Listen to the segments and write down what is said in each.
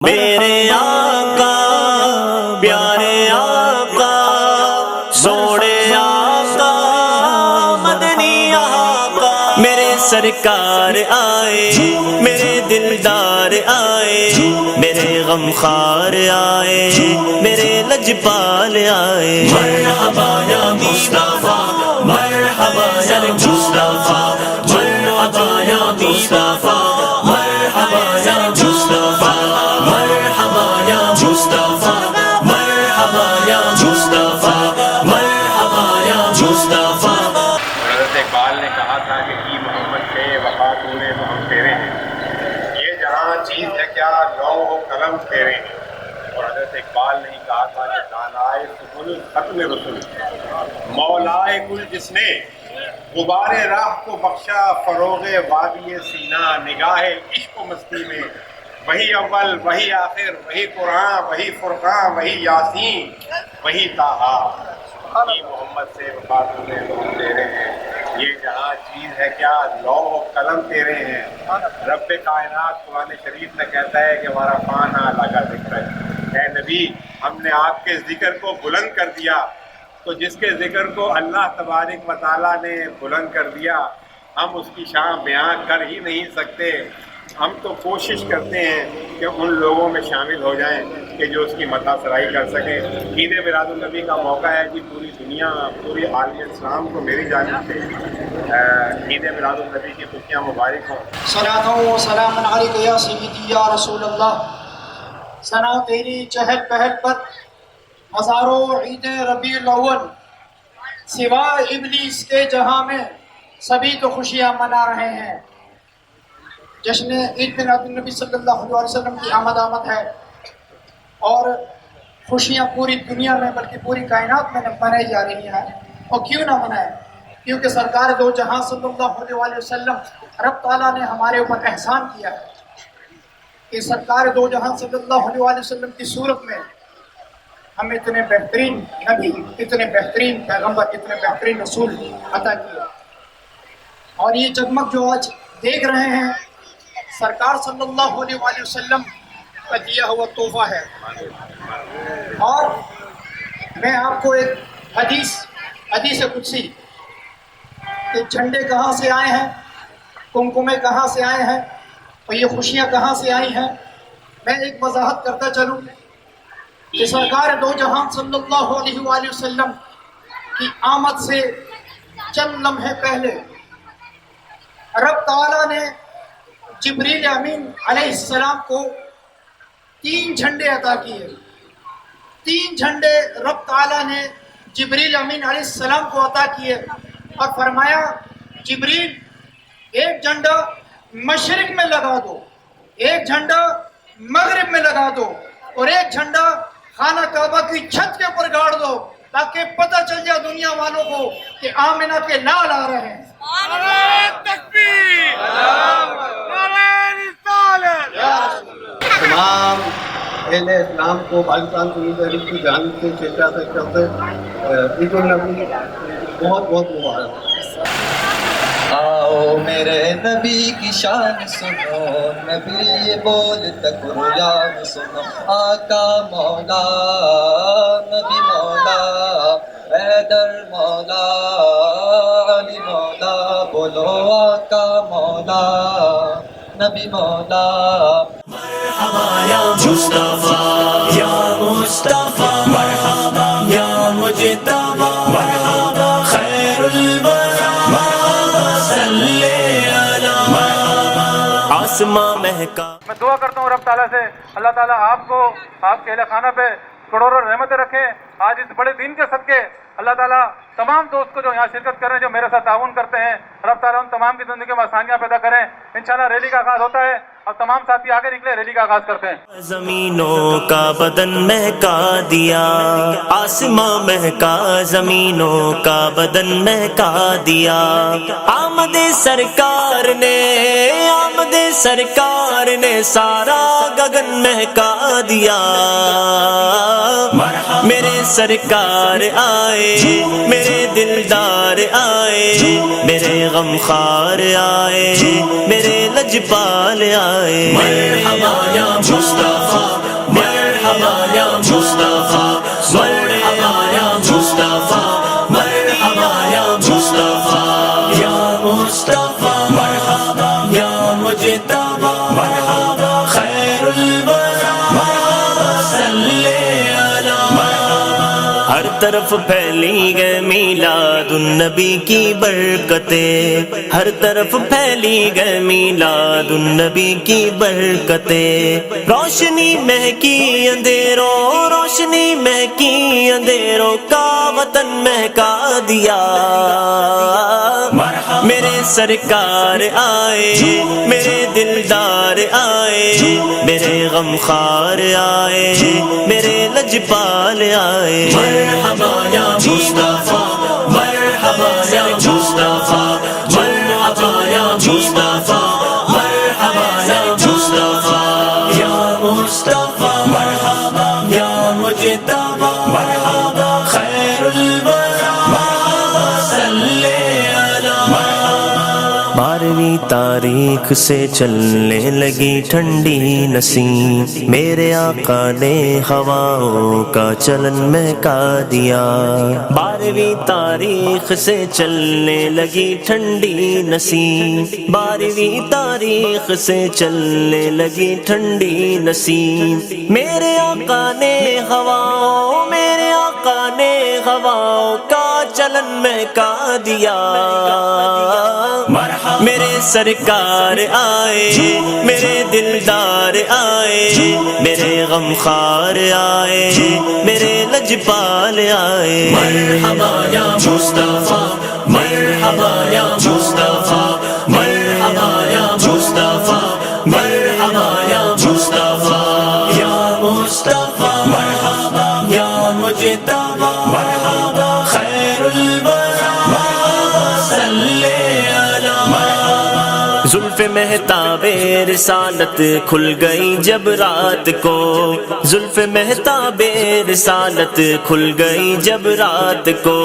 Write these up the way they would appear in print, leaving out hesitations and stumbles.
میرے آقا پیارے آقا سوڑے آقا مدنی آقا میرے سرکار آئے میرے دلدار آئے میرے غمخوار آئے میرے لجپال آئے مرحبا یا مصطفیٰ مرحبا یا مصطفیٰ مرحبا یا مصطفیٰ مرحبا یا مصطفیٰ مرحبا یا مصطفیٰ مرحبا یا مصطفیٰ مرحبا یا مصطفیٰ۔ حضرت اقبال نے کہا تھا کہ کی محمد سے وفا تو نے تو ہم تیرے ہیں، یہ جہاں چیز ہے کیا لوح و قلم تیرے ہیں۔ اور حضرت اقبال نے ہی کہا تھا کہ دانائے سبل ختم رسول مولائے کل جس نے غبار راہ کو بخشا فروغ وادی سینہ نگاہ عشق و مستی میں وہی اول وہی آخر وہی قرآن وہی فرقان وہی یاسین وہی طٰہٰ۔ کی محمد سے وفا تو نے تو ہم تیرے ہیں، یہ جہاں چیز ہے کیا لوح و قلم تیرے ہیں۔ رب کائنات قرآن شریف میں کہتا ہے کہ ہمارا فانا لگا ذکر ہے، اے نبی ہم نے آپ کے ذکر کو بلند کر دیا۔ تو جس کے ذکر کو اللہ تبارک و تعالیٰ نے بلند کر دیا ہم اس کی شان بیان کر ہی نہیں سکتے۔ ہم تو کوشش کرتے ہیں کہ ان لوگوں میں شامل ہو جائیں کہ جو اس کی مدح سرائی کر سکیں۔ عید میلاد النبی کا موقع ہے جی، پوری دنیا پوری عالم اسلام کو میری جانب سے عید میلاد النبی کی خوشیاں مبارک ہوں۔ صلاۃ و سلام علیک یا سیدی یا رسول اللہ۔ ثنا تیری چہل پہل پر ہزاروں عید ربیع الاول، سوا ابلیس کے جہاں میں سبھی تو خوشیاں منا رہے ہیں۔ جشن عید میلاد النبی صلی اللہ علیہ وسلم کی آمد ہے اور خوشیاں پوری دنیا میں بلکہ پوری کائنات میں منائی جا رہی ہیں۔ اور کیوں نہ منائیں، کیونکہ سرکار دو جہاں صلی اللہ علیہ وسلم رب تعالیٰ نے ہمارے اوپر احسان کیا ہے کہ سرکار دو جہاں صلی اللہ علیہ وسلم کی صورت میں ہمیں اتنے بہترین نبی، اتنے بہترین پیغمبر، اتنے بہترین رسول عطا کیا۔ اور یہ جگمگ جو آج دیکھ رہے ہیں سرکار صلی اللہ علیہ وسلم کا دیا ہوا تحفہ ہے۔ اور میں آپ کو ایک حدیث قدسی کہ جھنڈے کہاں سے آئے ہیں، کمکمے کہاں سے آئے ہیں اور یہ خوشیاں کہاں سے آئی ہیں، میں ایک وضاحت کرتا چلوں کہ سرکار دو جہان صلی اللہ علیہ وسلم کی آمد سے چند لمحے پہلے رب تعالیٰ نے جبریل امین علیہ السلام کو 3 جھنڈے عطا کیے۔ 3 جھنڈے رب تعالیٰ نے جبریل امین علیہ السلام کو عطا کیے اور فرمایا جبریل ایک جھنڈا مشرق میں لگا دو، ایک جھنڈا مغرب میں لگا دو اور ایک جھنڈا خانہ کعبہ کی چھت کے اوپر گاڑ دو تاکہ پتہ چل جائے دنیا والوں کو کہ آمنہ کے لال آ رہے ہیں۔ تمام اہل اسلام کو پاکستان سنی تحریک کی جانب سے چیچا سے عید النبی بہت بہت مبارک۔ آؤ میرے نبی کی شان سنو، نبی یہ بولتا قرآن سنو، آقا مولا نبی مولا حیدر مولا علی مولا، بولو آقا مولا نبی مولا۔ مرحبا یا مصطفیٰ یا مصطفیٰ مرحبا یا مجتبیٰ مرحبا خیر الورا مرحبا صلی علی مرحبا۔ آسماں مہکا۔ میں دعا کرتا ہوں رب تعالیٰ سے اللہ تعالیٰ آپ کو آپ کے اہل خانہ پہ کروڑوں رحمتیں رکھیں۔ آج اس بڑے دن کے صدقے اللہ تعالیٰ تمام دوست کو جو یہاں شرکت کر رہے ہیں، جو میرے ساتھ تعاون کرتے ہیں، رب تعالیٰ ان تمام کی زندگی میں آسانیاں پیدا کریں۔ انشاءاللہ ریلی کا آغاز ہوتا ہے اور تمام ساتھی آگے نکلے، ریلی کا آغاز کرتے ہیں۔ زمینوں کا بدن مہکا دیا، آسماں مہکا زمینوں کا بدن مہکا دیا۔ آمد سرکار نے سارا گگن مہکا دیا۔ میرے سرکار آئے میرے دلدار آئے میرے غمخوار آئے میرے لجپال آئے مرحبا یا مصطفیٰ مرحبا یا مصطفیٰ مرحبا یا مصطفیٰ مرحبا یا مصطفیٰ یا مصطفیٰ مرحبا یا مجتبی مرحبا خیر الورى مرحبا صلی علی ہر طرف پھیلی گئے میلاد النبی کی برکتیں ہر طرف پھیلی گئے میلاد النبی کی برکتیں روشنی مہکی اندھیروں روشنی مہکی اندھیروں کا وطن مہکا دیا میرے سرکار آئے میرے دلدار آئے میرے غمخوار آئے میرے لجپال آئے مرحبا یا مصطفیٰ مرحبا یا مصطفیٰ مرحبا یا مصطفیٰ مرحبا یا مصطفیٰ یا مصطفیٰ مرحبا یا مجتبی مرحبا خیر الورى مرحبا صلی علی بارہویں تاریخ سے چلنے لگی ٹھنڈی نسیم میرے آقا نے ہواؤں کا چلن مہکا دیا بارہویں تاریخ سے چلنے لگی ٹھنڈی نسیم بارہویں تاریخ سے چلنے لگی ٹھنڈی نسیم میرے آقا نے ہواؤں میرے آقا نے ہواؤں کا چلن مہکا دیا میرے سرکار آئے میرے دلدار آئے میرے غمخوار آئے میرے لجپال آئے مرحبا یا مصطفیٰ مرحبا یا مصطفیٰ مرحبا یا مصطفیٰ مرحبا یا مصطفیٰ یا مصطفیٰ مرحبا یا مجتبی مرحبا خیر الورى مرحبا صلی علی زلف مہتاب رسالت کھل گئی جب رات کو زلف مہتاب رسالت کھل گئی جب رات کو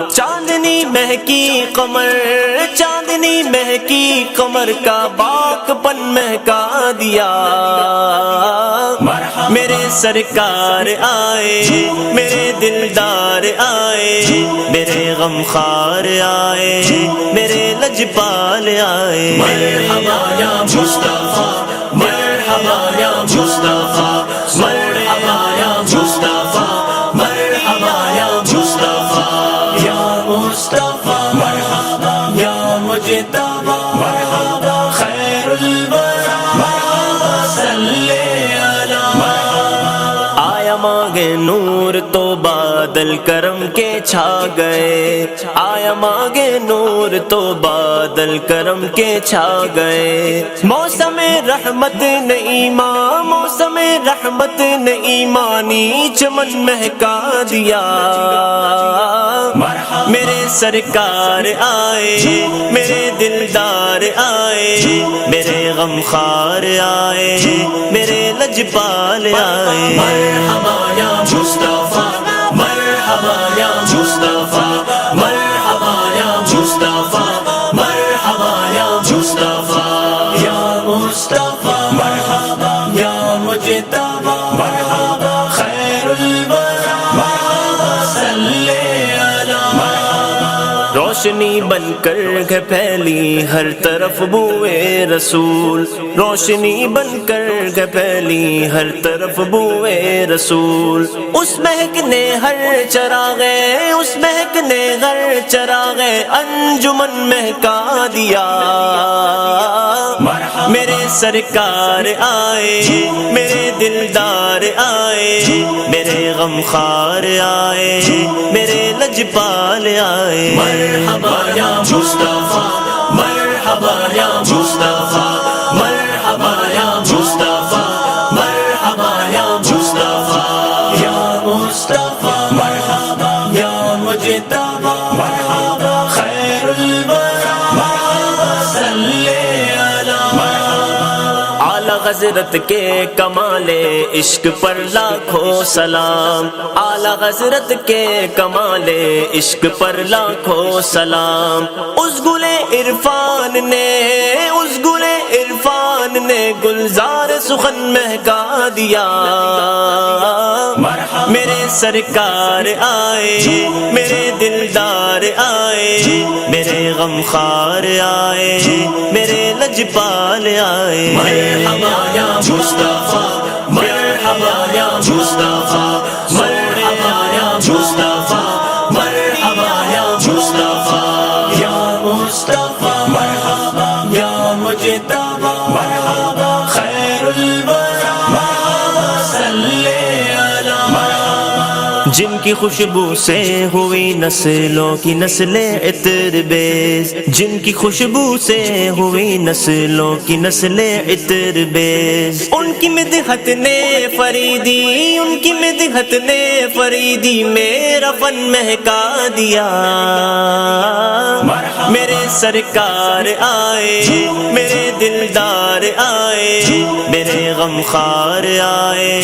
چاندنی مہکی قمر چاندنی مہکی قمر کا باک پن مہکا دیا میرے سرکار آئے میرے دلدار آئے میرے غمخوار آئے میرے لجپال آئے مرحبا یا مصطفیٰ مرحبا یا مصطفیٰ مرحبا یا مصطفیٰ مرحبا یا مصطفیٰ یا مصطفیٰ مرحبا یا مجتبی مرحبا خیر الورى مرحبا صلی علی آیا مانگے نور تو بادل کرم کے چھا گئے آیا مانگے نور تو بادل کرم کے چھا گئے موسم رحمت نے ایمان موسم رحمت نے ایمانی چمن مہکا دیا میرے سرکار آئے میرے دلدار آئے میرے غمخوار آئے میرے لجپال آئے مرحبا یا مصطفیٰ مرحبا یا مصطفیٰ مرحبا یا مصطفیٰ مرحبا یا مصطفیٰ یا مصطفیٰ مرحبا یا مجتبی مرحبا خیر الورى مرحبا صلی علی روشنی بن کر گھر پھیلی ہر طرف بوئے رسول روشنی بن کر گھر پھیلی ہر طرف بوئے رسول اس مہک نے ہر چراغے اس مہک نے ہر چراغے انجمن مہکا دیا میرے سرکار آئے میرے دلدار آئے میرے غمخوار آئے میرے لجپال آئے مرحبا یا مصطفیٰ مرحبا یا مصطفیٰ مرحبا یا مصطفیٰ مرحبا یا مصطفیٰ یا مصطفیٰ مرحبا یا مجتبی مرحبا خیر الورى مرحبا صلی علی حضرت کے کمال عشق پر لاکھوں سلام، اعلی حضرت کے کمال عشق پر لاکھوں سلام۔ اس گلے عرفان نے گلزار سخن مہکا دیا، میرے سرکار آئے، میرے دلدار آئے، میرے غمخوار آئے، میرے لجپال آئے۔ مرحبا یا مصطفیٰ، مرحبا یا مصطفیٰ، مرحبا یا مصطفیٰ، مرحبا یا مصطفیٰ، یا مصطفیٰ مرحبا، یا مجتبی مرحبا، خیر الورى مرحبا، صلی علی مرحبا۔ جن کی خوشبو سے ہوئی نسلوں کی نسلیں عطر بیز، جن کی خوشبو سے ہوئی نسلوں کی نسلیں عطر بیز، ان کی مدحت نے فریدی، ان کی مدحت نے فریدی میرا فن مہکا دیا۔ میرے سرکار آئے، میرے دلدار آئے، میرے غمخوار آئے،